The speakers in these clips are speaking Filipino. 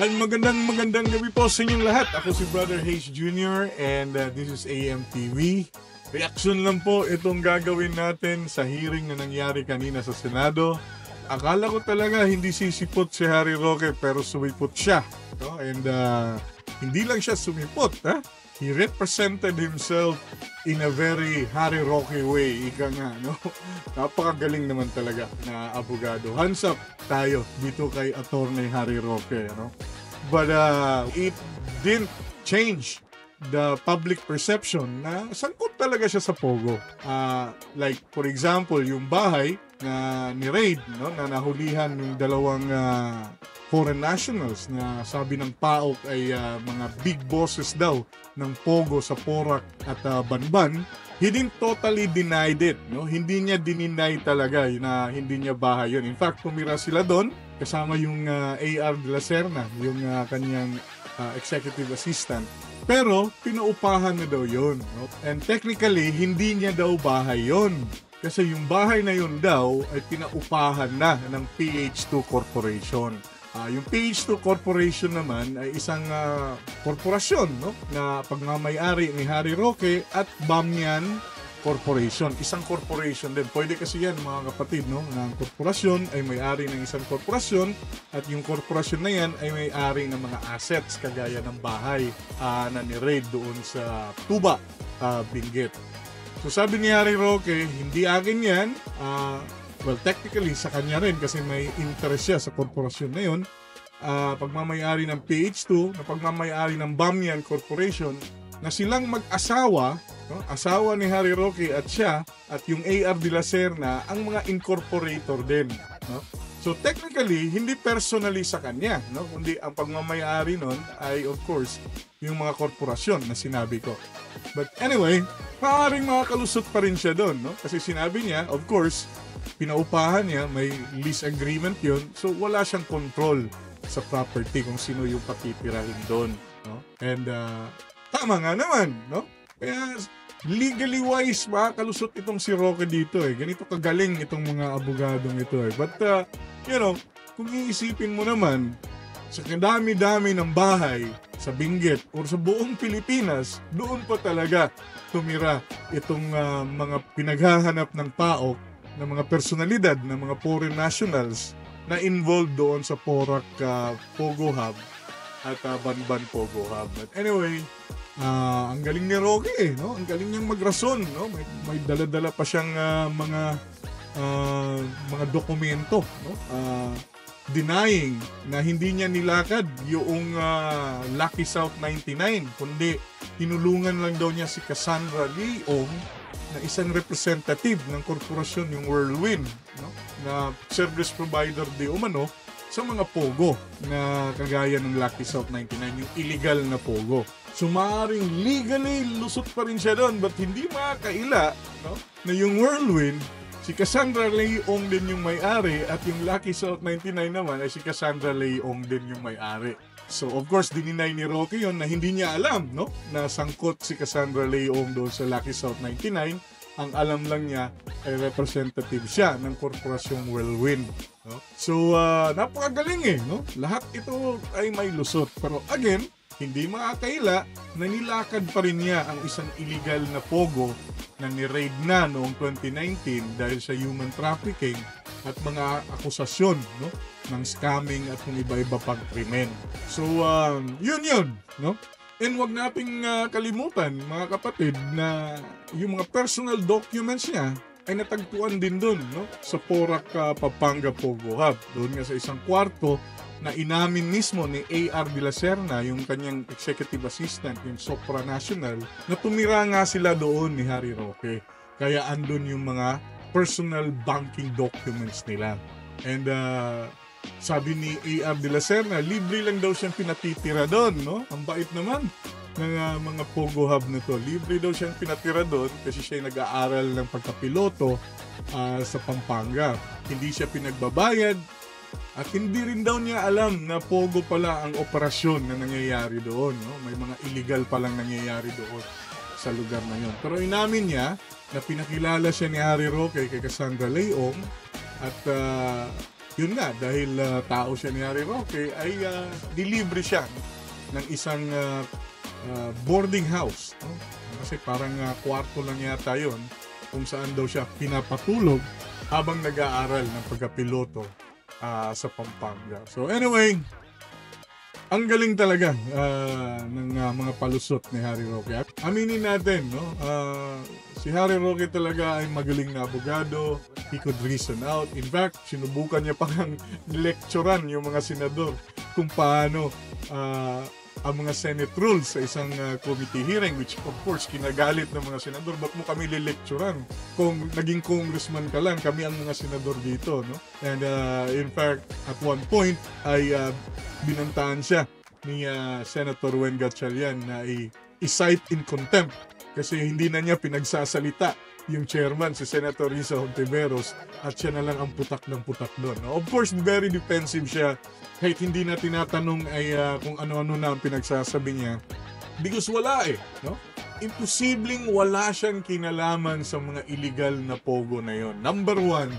At magandang gabi po sa inyong lahat. Ako si Brother Hayes Jr. and this is AMTV. Reaction lang po itong gagawin natin sa hearing na nangyari kanina sa Senado. Akala ko talaga hindi sisipot si Harry Roque pero sumipot siya. No? And hindi lang siya sumipot. Ha? He represented himself in a very Harry Roque way. Ika nga, no? Napakagaling naman talaga na abogado. Hands up tayo dito kay Attorney Harry Roque, no? But it didn't change the public perception na sangkot talaga siya sa Pogo. Like, for example, yung bahay na ni-raid, no, na nahulihan yung dalawang foreign nationals na sabi ng PAOK ay mga big bosses daw ng Pogo sa Porac at Banban. He didn't totally denied it, no? Hindi niya dininay talaga na hindi niya bahay yun. In fact, tumira sila doon kasama yung AR de la Serna, yung kanyang executive assistant. Pero pinaupahan na daw yun, no? And technically, hindi niya daw bahay yun. Kasi yung bahay na yun daw ay pinaupahan na ng PH2 Corporation. Yung PH2 Corporation naman ay isang korporasyon, no, na pagmamay-ari ni Harry Roque at Bamyan Corporation. Isang corporation din. Pwede kasi yan, mga kapatid, no, na ang korporasyon ay may-ari ng isang korporasyon at yung korporasyon na yan ay may-ari ng mga assets kagaya ng bahay na ni-raid doon sa Tuba, Benguet. So sabi ni Harry Roque, hindi akin yan. Well, technically, sa kanya rin kasi may interest siya sa korporasyon na yun. Pagmamayari ng PH2, na pagmamayari ng Bamyan Corporation, na silang mag-asawa, no? Asawa ni Harry Roque at siya, at yung AR de la Serna, ang mga incorporator din. No? So technically, hindi personally sa kanya, no? Kundi ang pagmamayari nun ay, of course, yung mga korporasyon na sinabi ko. But anyway, maaaring makakalusot pa rin siya doon, no? Kasi sinabi niya, of course, pinaupahan niya, may lease agreement yun, so wala siyang control sa property kung sino yung patitirahin doon, no? And tama nga naman, no? Kaya legally wise, makakalusot itong si Roque dito eh. Ganito kagaling itong mga abogadong ito eh. But kung iisipin mo naman, sa dami-dami ng bahay sa Benguet or sa buong Pilipinas, doon pa talaga tumira itong mga pinaghahanap ng PAOK na mga personalidad, na mga foreign nationals na involved doon sa Porac Pogo Hub at Banban Pogo Hub. But anyway, ang galing ni Roque eh, no? Ang galing niyang magrason, no? May dala-dala pa siyang mga dokumento, no? Denying na hindi niya nilakad yung Lucky South 99, kundi tinulungan lang daw niya si Cassandra Leong na isang representative ng korporasyon, yung Whirlwind, no? Na service provider di umano sa mga Pogo na kagaya ng Lucky South 99, yung illegal na Pogo. So maaaring legally lusot pa rin siya doon, but hindi makakaila, no, na yung Whirlwind, si Cassandra Leong din yung may-ari at yung Lucky South 99 naman ay si Cassandra Leong din yung may-ari. So of course, dininay ni Roque yun na hindi niya alam, no, na sangkot si Cassandra Leong doon sa Lucky South 99. Ang alam lang niya ay representative siya ng korporasyong Whirlwind. No? So napakagaling eh, no? Lahat ito ay may lusot. Pero again, hindi makakaila na nilakad pa rin niya ang isang illegal na Pogo na ni-raid na noong 2019 dahil sa human trafficking at mga akusasyon, no, ng scamming at kung iba-iba pang krimen. So, yun, no? And wag nating kalimutan, mga kapatid, na yung mga personal documents niya ay natagpuan din doon, no, sa Porac Pampanga Pogo Hub. Doon nga sa isang kwarto na inamin mismo ni AR de la Serna, yung kanyang executive assistant, yung Sopra National, na tumira nga sila doon ni Harry Roque. Kaya andun yung mga personal banking documents nila. And sabi ni AR de la Serna, libre lang daw siyang pinatitira doon, no? Ang bait naman ng mga Pogo Hub na to. Libre daw siyang pinatira doon kasi siya nag-aaral ng pagkapiloto sa Pampanga. Hindi siya pinagbabayad at hindi rin daw niya alam na Pogo pala ang operasyon na nangyayari doon, no? May mga illegal palang nangyayari doon sa lugar na yon. Pero inamin niya na pinakilala siya ni Harry Roque kay Cassandra Leong at yun nga, dahil tao siya ni Harry Roque, ay dilibre siya ng isang boarding house. No? Kasi parang kwarto lang yata yun kung saan daw siya pinapatulog habang nag-aaral ng pagkapiloto sa Pampanga. So anyway, ang galing talaga ng mga palusot ni Harry Roque. Aminin natin, no? Si Harry Roque talaga ay magaling na abogado. He could reason out. In fact, sinubukan niya pang lecturean yung mga senador kung paano ang mga Senate rules sa isang committee hearing, which of course kinagalit ng mga senador. Ba't mo kami lilecturean? Kung naging congressman ka lang, kami ang mga senador dito, no? And in fact, at one point ay binantaan siya ni Senator Wen Gatchalian na i-cite in contempt kasi hindi na niya pinagsasalita yung chairman, si Senator Risa Hontiveros, at siya na lang ang putak ng putak doon. Of course, very defensive siya kahit hindi na tinatanong ay kung ano-ano na ang pinagsasabi niya because wala no? Imposibleng wala siyang kinalaman sa mga illegal na pogo na yon. Number one,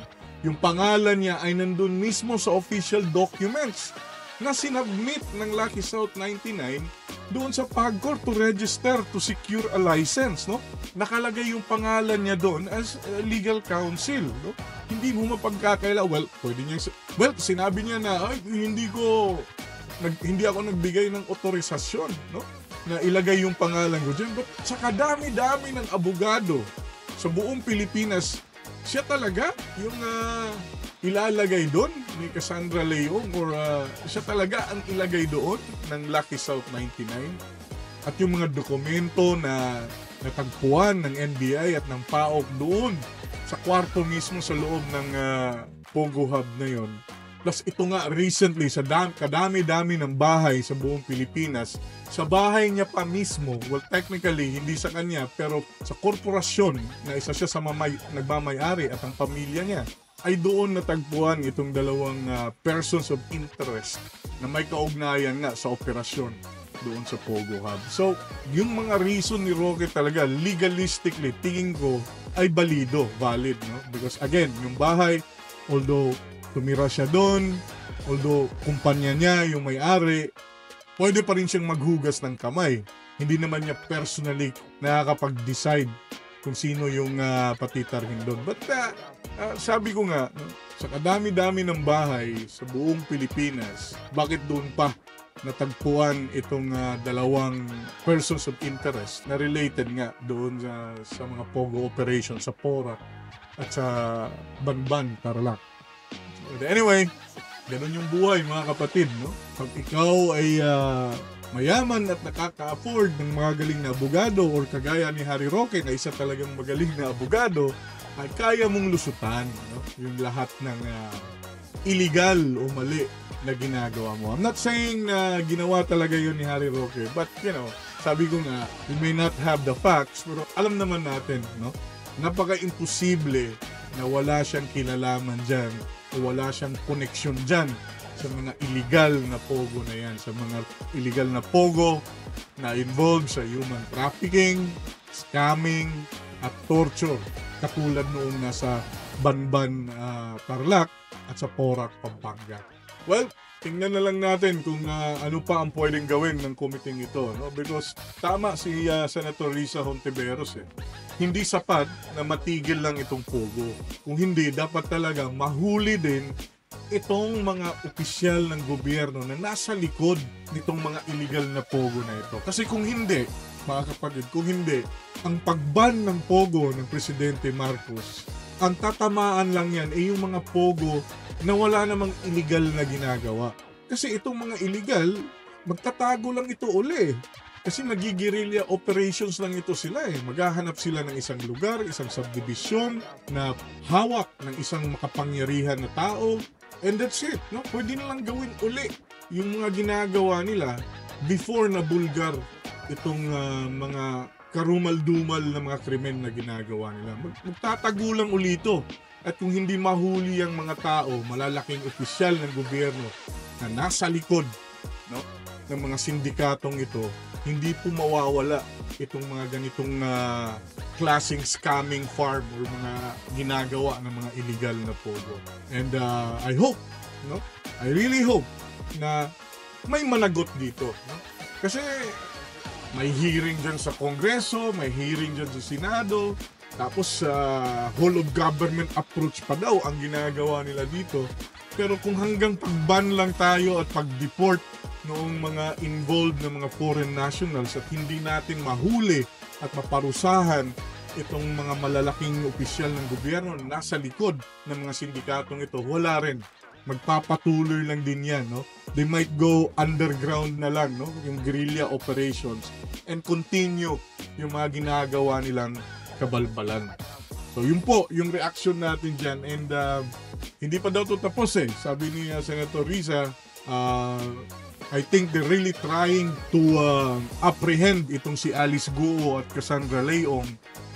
yung pangalan niya ay nandun mismo sa official documents na sinubmit ng Lucky South 99 doon sa PAGCOR to register to secure a license, no? Nakalagay yung pangalan niya doon as legal counsel, no? Hindi mo mapagkakaila, sinabi niya na hindi ako nagbigay ng otorisasyon, no? Na ilagay yung pangalan ko diyan. But sa kadami-dami ng abogado sa buong Pilipinas, siya talaga yung ilalagay doon ni Cassandra Leong or siya talaga ang ilagay doon ng Lucky South 99 at yung mga dokumento na natagpuan ng NBI at ng PAOK doon sa kwarto mismo sa loob ng Pogo Hub na yon. Plus ito nga recently sa kadami-dami ng bahay sa buong Pilipinas, sa bahay niya pa mismo, well technically hindi sa kanya pero sa korporasyon na isa siya sa nagmamay-ari at ang pamilya niya, ay doon natagpuan itong dalawang persons of interest na may kaugnayan nga sa operasyon doon sa Pogo Hub. So, yung mga reason ni Roque talaga, legalistically, tingin ko, ay valid, no? Because again, yung bahay, although tumira siya doon, although kumpanya niya, yung may-ari, pwede pa rin siyang maghugas ng kamay. Hindi naman niya personally nakakapag-decide kung sino yung patitarhin doon. But sabi ko nga, no, sa kadami-dami ng bahay sa buong Pilipinas, bakit doon pa natagpuan itong dalawang persons of interest na related nga doon sa mga Pogo operations sa Porac at sa Banban, Tarlac. So, anyway, ganun yung buhay mga kapatid, no? Pag ikaw ay mayaman at nakaka-afford ng mga galing na abogado or kagaya ni Harry Roque na isa talagang magaling na abogado, ay kaya mong lusutan, no? Yung lahat ng illegal o mali na ginagawa mo. I'm not saying na ginawa talaga yun ni Harry Roque, but sabi ko nga, we may not have the facts, pero alam naman natin, no? Napaka-imposible na wala siyang kinalaman dyan o wala siyang koneksyon dyan sa mga illegal na pogo na yan, sa mga illegal na pogo na involved sa human trafficking, scamming, at torture, katulad noong nasa Banban, Tarlac at sa Porac, Pampanga. Well, tingnan na lang natin kung ano pa ang pwedeng gawin ng committee ito, no? Because tama si Senator Risa Hontiveros, hindi sapat na matigil lang itong pogo. Kung hindi, dapat talaga mahuli din itong mga opisyal ng gobyerno na nasa likod nitong mga illegal na pogo na ito. Kasi kung hindi, mga kapatid, kung hindi, ang pagban ng pogo ng Presidente Marcos, ang tatamaan lang yan ay yung mga pogo na wala namang illegal na ginagawa. Kasi itong mga illegal, magtatago lang ito uli. Kasi nagigirilla operations lang ito sila Maghahanap sila ng isang lugar, isang subdivision na hawak ng isang makapangyarihan na tao. And that's it, no? Pwede nilang gawin uli yung mga ginagawa nila before na bulgar itong mga karumal-dumal na mga krimen na ginagawa nila. Magtatago lang uli ito. At kung hindi mahuli ang mga tao, malalaking opisyal ng gobyerno na nasa likod, no, ng mga sindikatong ito, hindi po mawawala itong mga ganitong klaseng scamming farm or mga ginagawa ng mga illegal na pogo. And I hope no? I really hope na may managot dito, no? Kasi may hearing dyan sa Kongreso, may hearing dyan sa Senado, tapos whole of government approach pa daw ang ginagawa nila dito. Pero kung hanggang pag-ban lang tayo at pag-deport noong mga involved na mga foreign nationals at hindi natin mahuli at maparusahan itong mga malalaking opisyal ng gobyerno na nasa likod ng mga sindikatong ito, wala rin. Magpapatuloy lang din yan, no? They might go underground na lang, no? Yung guerrilla operations and continue yung mga ginagawa nilang kabalbalan. So yun po, yung reaction natin dyan. And hindi pa daw ito tapos eh. Sabi ni Senator Risa, I think they're really trying to apprehend itong si Alice Guo at Cassandra Leong.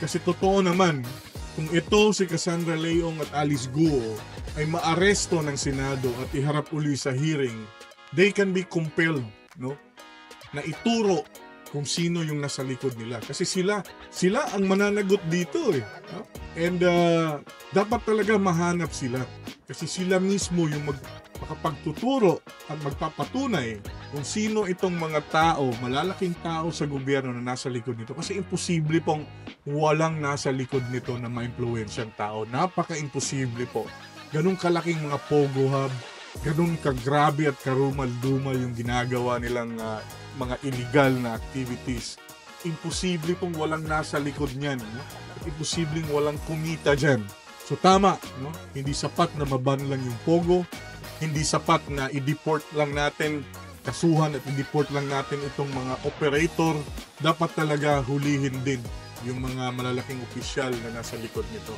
Kasi totoo naman, kung ito si Cassandra Leong at Alice Guo ay maaresto ng Senado at iharap uli sa hearing, they can be compelled, no, na ituro kung sino yung nasa likod nila. Kasi sila ang mananagot dito eh. No? And dapat talaga mahanap sila. Kasi sila mismo yung makapagtuturo at magpapatunay kung sino itong mga tao, malalaking tao sa gobyerno na nasa likod nito. Kasi imposible pong walang nasa likod nito na ma-impluwensyang tao. Napaka-imposible po. Ganun kalaking mga pogo hub, ganun kagrabe at karumal-dumal yung ginagawa nilang mga illegal na activities. Imposible pong walang nasa likod niyan. No? At imposibleng walang kumita dyan. So tama, no? Hindi sapat na maban lang yung pogo, hindi sapat na i-deport lang natin, kasuhan at i-deport lang natin itong mga operator. Dapat talaga hulihin din yung mga malalaking opisyal na nasa likod nito.